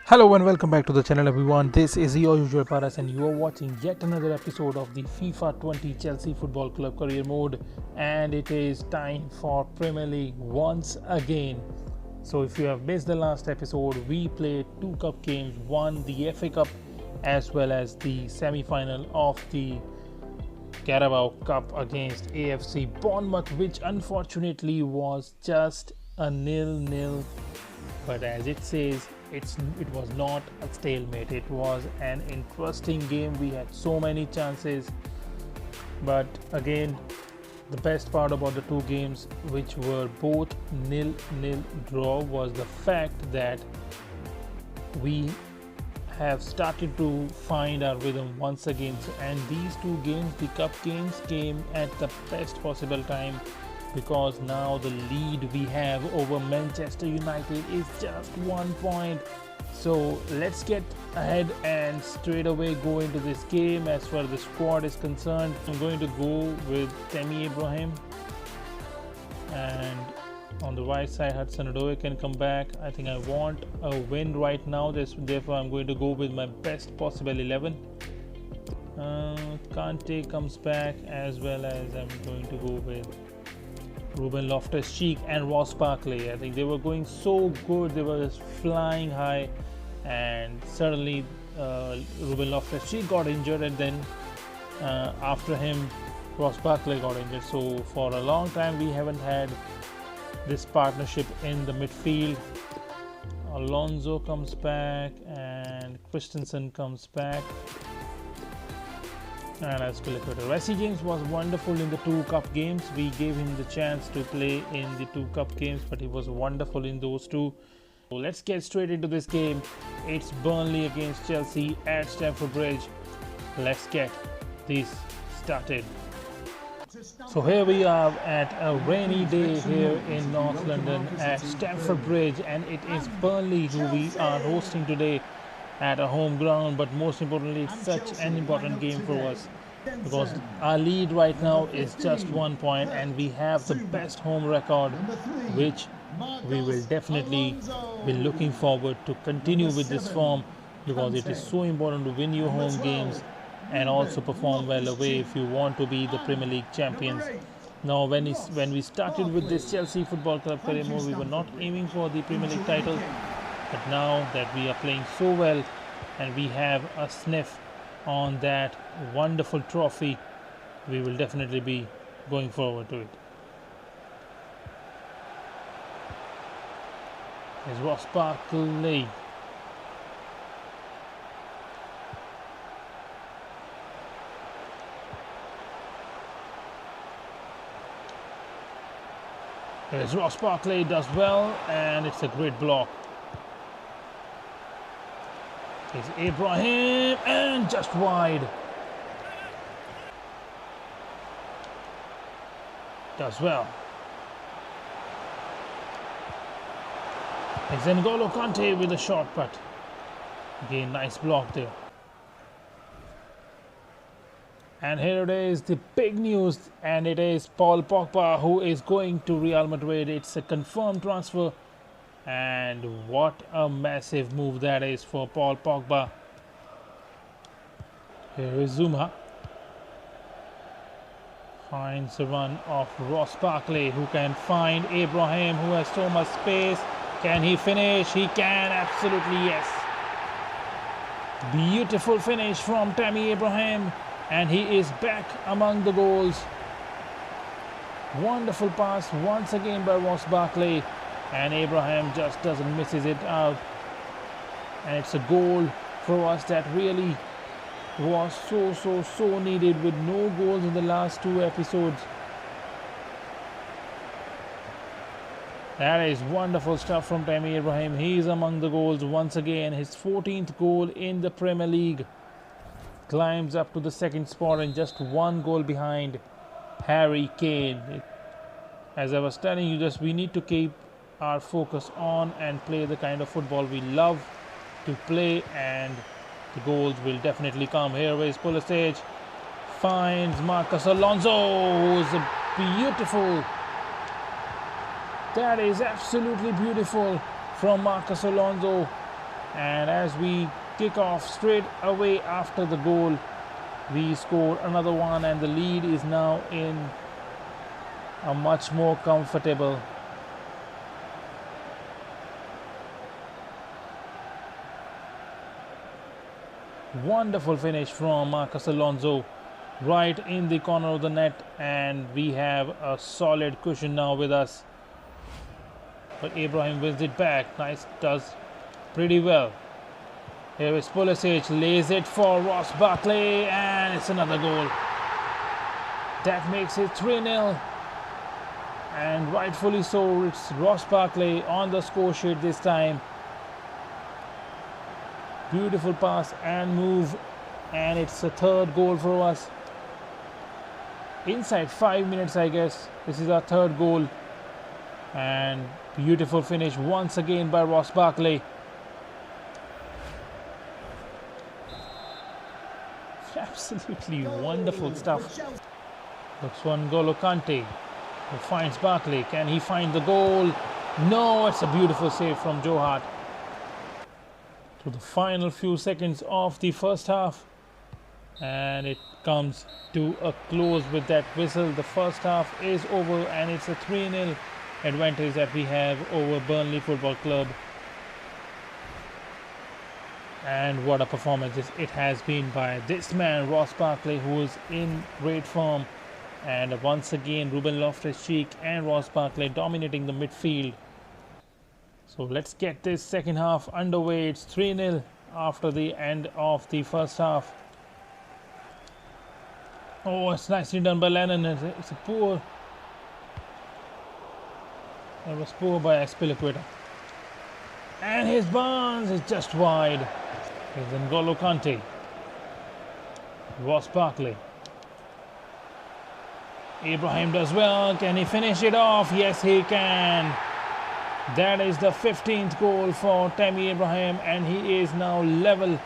Hello and welcome back to the channel everyone. This is your usual Paras and you are watching yet another episode of the FIFA 20 Chelsea Football Club career mode, and it is time for Premier League once again. So if you have missed the last episode, we played two cup games, one the FA Cup as well as the semi-final of the Carabao Cup against AFC Bournemouth, which unfortunately was just a 0-0. But as it says, it was not a stalemate. It was an interesting game. We had so many chances, but again, the best part about the two games, which were both 0-0 draw, was the fact that we have started to find our rhythm once again. And these two games, the cup games, came at the best possible time, because now the lead we have over Manchester United is just 1 point. So let's get ahead and straight away go into this game. As far as the squad is concerned, I'm going to go with Tammy Abraham, and on the right side Hudson-Odoi can come back. I think I want a win right now, therefore I'm going to go with my best possible 11. Kante comes back, as well as I'm going to go with Ruben Loftus-Cheek and Ross Barkley. I think they were going so good, they were just flying high, and suddenly Ruben Loftus-Cheek got injured, and then after him Ross Barkley got injured. So for a long time we haven't had this partnership in the midfield. Alonso comes back and Christensen comes back, and as Aspilicueta. Reece James was wonderful in the two cup games. We gave him the chance to play in the two cup games, but he was wonderful in those two. So let's get straight into this game. It's Burnley against Chelsea at Stamford Bridge. Let's get this started. So here we are at a rainy day here in North London at Stamford Bridge, and it is Burnley who we are hosting today at a home ground. But most importantly, it's such an important game for us, because our lead right now is just 1 point, and we have the best home record, which we will definitely be looking forward to continue with this form, because it is so important to win your home games and also perform well away if you want to be the Premier League champions. Now when we started with this Chelsea Football Club career mode, we were not aiming for the Premier League title, but now that we are playing so well and we have a sniff on that wonderful trophy, we will definitely be going forward to it. There's Ross Barkley. There's Ross Barkley, does well, and it's a great block. It's Abraham, and just wide. Does well. It's N'Golo Kante with a shot, but again, nice block there. And here it is, the big news, and it is Paul Pogba who is going to Real Madrid. It's a confirmed transfer, and what a massive move that is for Paul Pogba. Here is Zuma. Finds the run of Ross Barkley, who can find Abraham, who has so much space. Can he finish? He can, absolutely yes. Beautiful finish from Tammy Abraham, and he is back among the goals. Wonderful pass once again by Ross Barkley, and Abraham just misses it out. And it's a goal for us that really was so needed, with no goals in the last two episodes. That is wonderful stuff from Tammy Abraham. He is among the goals once again. His 14th goal in the Premier League. Climbs up to the second spot and just one goal behind Harry Kane. As I was telling you, we need to keep our focus on and play the kind of football we love to play, and the goals will definitely come. Here is Pulisic, finds Marcos Alonso, who's a beautiful. That is absolutely beautiful from Marcos Alonso. And as we kick off straight away after the goal, we score another one, and the lead is now in a much more comfortable. Wonderful finish from Marcus Alonso right in the corner of the net, and we have a solid cushion now with us. But Ibrahim wins it back. Nice, does pretty well. Here is Pulisic, lays it for Ross Barkley, and it's another goal. That makes it 3-0. And rightfully so, it's Ross Barkley on the score sheet this time. Beautiful pass and move, and it's a third goal for us. Inside 5 minutes, I guess. This is our third goal. And beautiful finish once again by Ross Barkley. Absolutely wonderful stuff. Looks one N'Golo Kante, who finds Barkley. Can he find the goal? No, it's a beautiful save from Joe Hart. To the final few seconds of the first half, and it comes to a close with that whistle. The first half is over, and it's a 3-0 advantage that we have over Burnley Football Club. And what a performance it has been by this man, Ross Barkley, who is in great form. And once again, Ruben Loftus-Cheek and Ross Barkley dominating the midfield. So let's get this second half underway. It's 3-0 after the end of the first half. Oh, it's nicely done by Lennon. It's a poor... That was poor by Azpilicueta. And his Barnes is just wide. Here's N'Golo Kante. Ross Barkley. Ibrahim does well. Can he finish it off? Yes, he can. That is the 15th goal for Tammy Abraham, and he is now level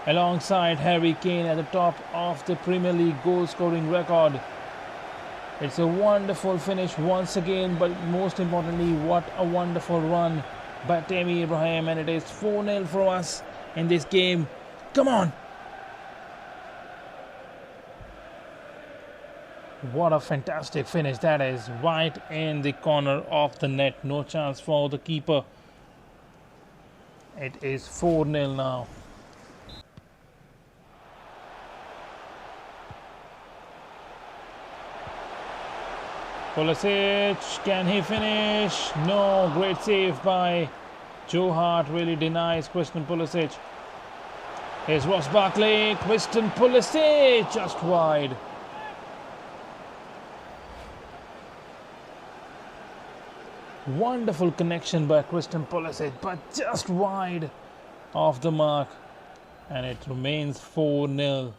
alongside Harry Kane at the top of the Premier League goal scoring record. It's a wonderful finish once again, but most importantly, what a wonderful run by Tammy Abraham, and it is 4-0 for us in this game. Come on! What a fantastic finish that is, right in the corner of the net. No chance for the keeper. It is 4-0 now. Pulisic, can he finish? No, great save by Joe Hart, really denies Christian Pulisic. Here's Ross Barkley, Christian Pulisic just wide. Wonderful connection by Christian Pulisic, but just wide of the mark, and it remains 4-0.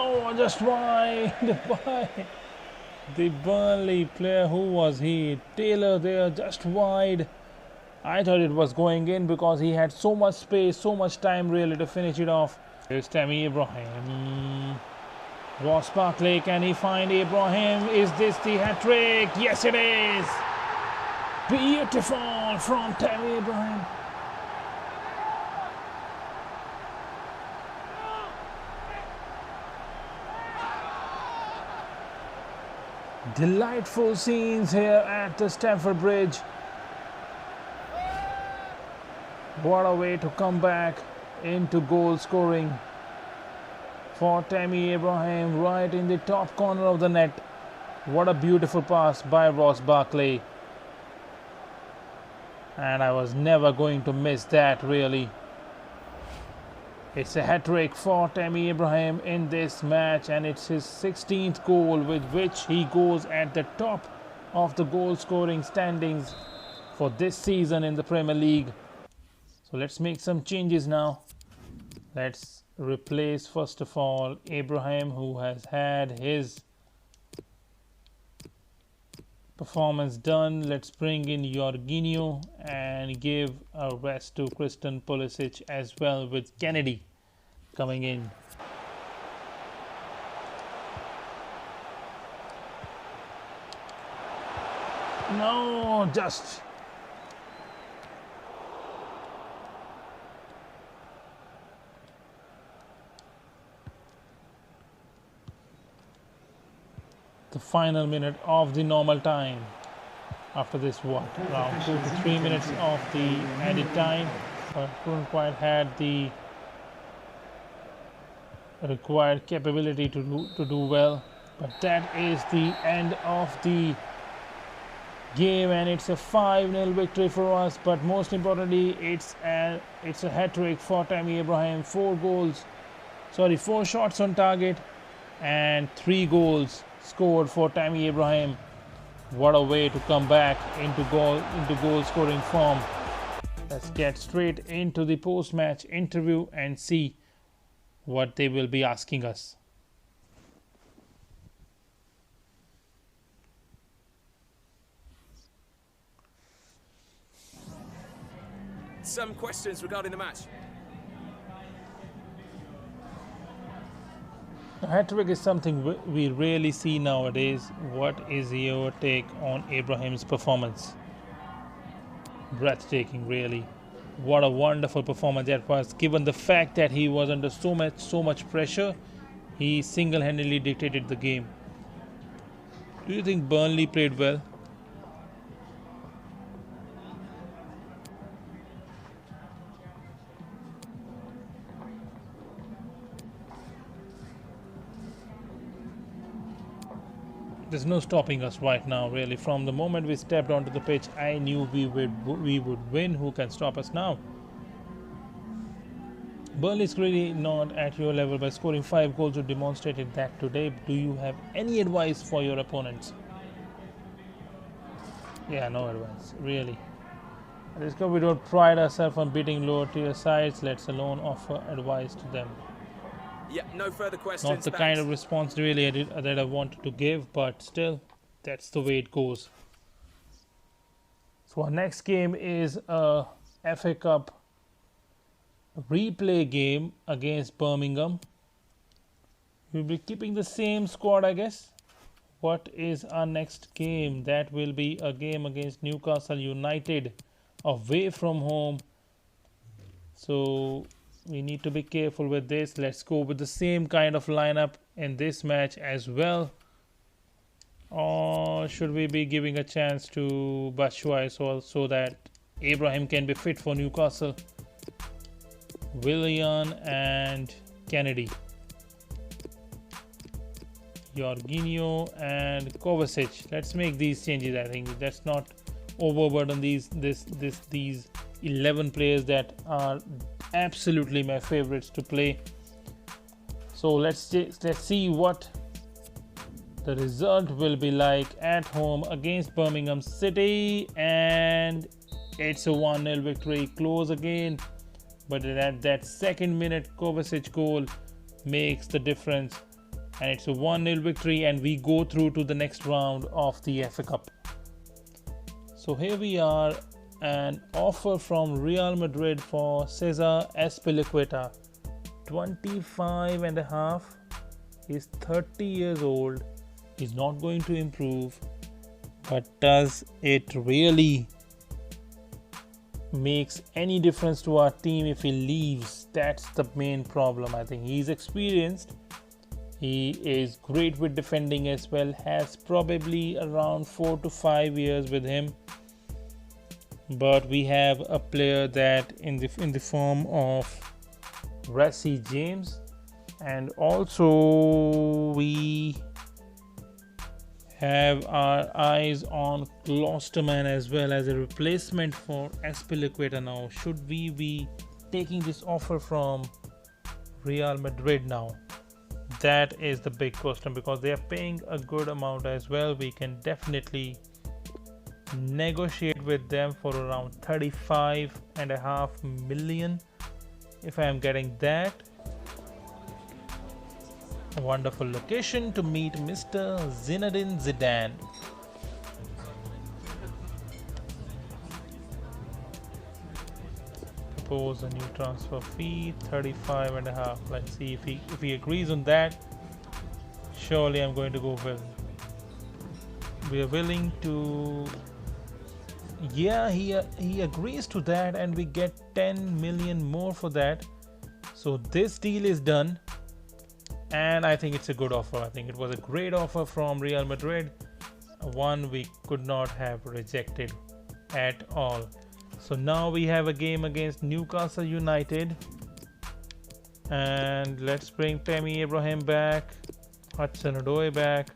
Oh, just wide by the Burnley player. Who was he? Taylor there, just wide. I thought it was going in because he had so much space, so much time really to finish it off. Here's Tammy Abraham. Ross Barkley, can he find Abraham? Is this the hat-trick? Yes, it is. Beautiful from Tammy Abraham. Delightful scenes here at the Stamford Bridge. What a way to come back into goal scoring for Tammy Abraham right in the top corner of the net. What a beautiful pass by Ross Barkley. And I was never going to miss that, really. It's a hat-trick for Tammy Abraham in this match, and it's his 16th goal, with which he goes at the top of the goal-scoring standings for this season in the Premier League. So let's make some changes now. Let's replace, first of all, Abraham, who has had his Performance done. Let's bring in Jorginho and give a rest to Christian Pulisic as well, with Kennedy coming in. No, just the final minute of the normal time. After this, what, around 2 to 3 minutes of the added time, but couldn't quite had the required capability to do well. But that is the end of the game, and it's a 5-0 victory for us. But most importantly, it's a hat-trick for Tammy Abraham. 4 shots on target and 3 goals scored for Tammy Abraham. What a way to come back into goal scoring form. Let's get straight into the post-match interview and see what they will be asking us. Some questions regarding the match. A hat-trick is something we rarely see nowadays. What is your take on Abraham's performance? Breathtaking, really. What a wonderful performance that was, given the fact that he was under so much pressure. He single-handedly dictated the game. Do you think Burnley played well? There's no stopping us right now, really. From the moment we stepped onto the pitch, I knew we would win. Who can stop us now? Burnley is clearly not at your level. By scoring 5 goals, you demonstrated that today. Do you have any advice for your opponents? Yeah, no advice, really. At this club, we don't pride ourselves on beating lower tier sides, let alone offer advice to them. Yeah, no further questions. Not the kind of response really that I wanted to give, but still, that's the way it goes. So our next game is a FA Cup replay game against Birmingham. We'll be keeping the same squad, I guess. What is our next game? That will be a game against Newcastle United, away from home. So we need to be careful with this. Let's go with the same kind of lineup in this match as well. Or should we be giving a chance to Batshuayi so that Abraham can be fit for Newcastle? Willian and Kennedy. Jorginho and Kovacic. Let's make these changes. I think let's not overburden these 11 players that are absolutely my favorites to play. So let's see what the result will be like at home against Birmingham City, and it's a 1-0 victory. Close again, but at that second minute Kovacic goal makes the difference, and it's a 1-0 victory, and we go through to the next round of the FA Cup. So here we are. An offer from Real Madrid for Cesar Azpilicueta, 25 and a half. He's 30 years old. He's not going to improve, but does it really makes any difference to our team if he leaves? That's the main problem. I think he's experienced. He is great with defending as well. Has probably around 4 to 5 years with him. But we have a player that in the form of Reece James, and also we have our eyes on Klosterman as well as a replacement for Azpilicueta. Now, should we be taking this offer from Real Madrid now? That is the big question, because they are paying a good amount as well. We can definitely negotiate with them for around 35.5 million if I am getting that. A wonderful location to meet Mr. Zinedine Zidane. impose a new transfer fee, 35.5. Let's see if he agrees on that. Surely I'm going to go with. We are willing to. Yeah, he agrees to that, and we get 10 million more for that. So this deal is done, and I think it's a good offer. I think it was a great offer from Real Madrid, one we could not have rejected at all. So now we have a game against Newcastle United, and let's bring Tammy Abraham back, Hudson-Odoi back,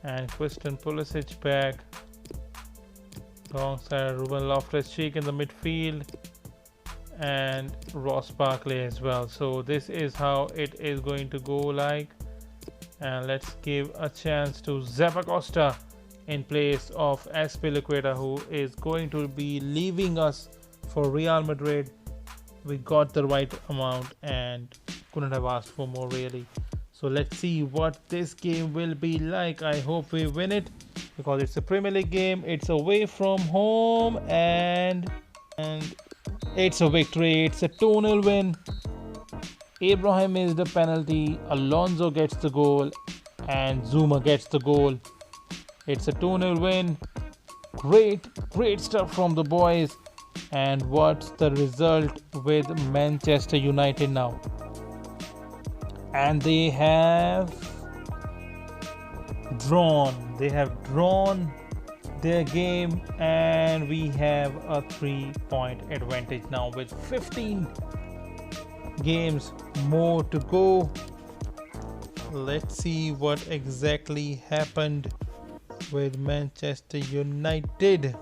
and Christian Pulisic back alongside Ruben Loftus-Cheek in the midfield and Ross Barkley as well. So this is how it is going to go like, and let's give a chance to Zappacosta in place of Azpilicueta, who is going to be leaving us for Real Madrid. We got the right amount and couldn't have asked for more really. So let's see what this game will be like. I hope we win it because it's a Premier League game. It's away from home, and it's a victory. It's a 2-0 win. Abraham is the penalty, Alonso gets the goal, and Zuma gets the goal. It's a 2-0 win. Great stuff from the boys. And what's the result with Manchester United now? And they have drawn their game, and we have a 3-point advantage now with 15 games more to go. Let's see what exactly happened with Manchester United.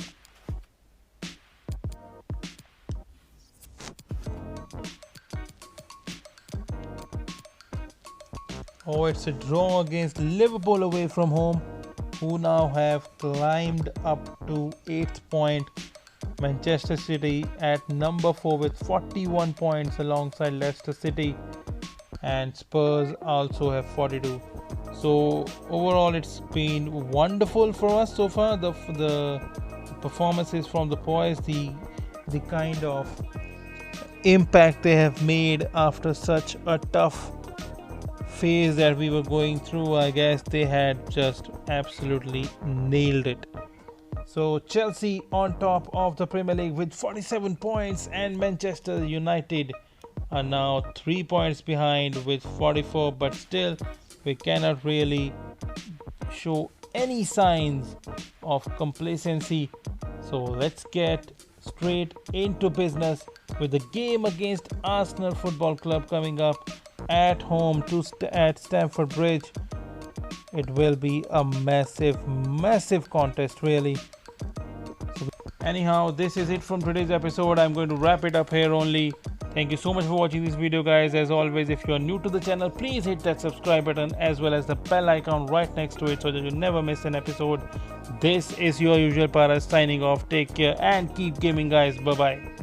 Oh, it's a draw against Liverpool away from home, who now have climbed up to 8th point. Manchester City at number 4 with 41 points alongside Leicester City, and Spurs also have 42. So overall it's been wonderful for us so far. The performances from the boys, the kind of impact they have made after such a tough phase that we were going through, I guess they had just absolutely nailed it. So Chelsea on top of the Premier League with 47 points, and Manchester United are now 3 points behind with 44, but still we cannot really show any signs of complacency. So let's get straight into business with the game against Arsenal Football Club coming up at home at Stamford Bridge. It will be a massive contest really. So anyhow, this is it from today's episode. I'm going to wrap it up here only. Thank you so much for watching this video, guys. As always, if you are new to the channel, please hit that subscribe button as well as the bell icon right next to it so that you never miss an episode. This is your usual Paras signing off. Take care and keep gaming, guys. Bye bye.